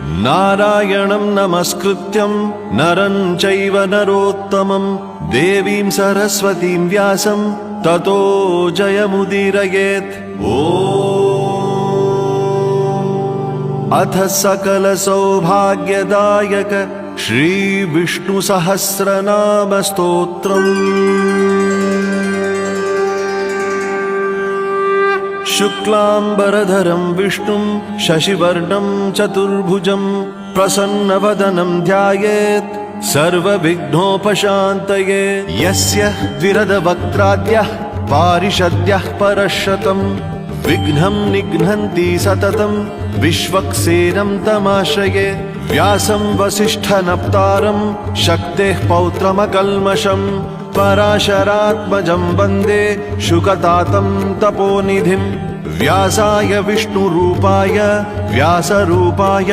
नारायणं नमस्कृत्यं नरं चैव नरोत्तमं देवीं सरस्वतीं व्यासं ततो जयमुदीरयेत्। अथ सकल सौभाग्यदायक श्री विष्णु सहस्रनाम स्तोत्रम्। शुक्लांबरधरं विष्णुं शशिवर्णं चतुर्भुजं प्रसन्नवदनं ध्यायेत् सर्वविघ्नोपशान्तये। यस्य द्विरदवक्त्राद्यः पारिषद्यः परशतं विघ्नं निघ्नन्ति सततं विश्वक्सेनं तमाश्रये। व्यासं वसिष्ठनप्तारं शक्तेः पौत्रमकल्मषं पराशरात्मजं वन्दे शुकतातं तपोनिधिं। व्यासाय विष्णुरूपाय व्यासरूपाय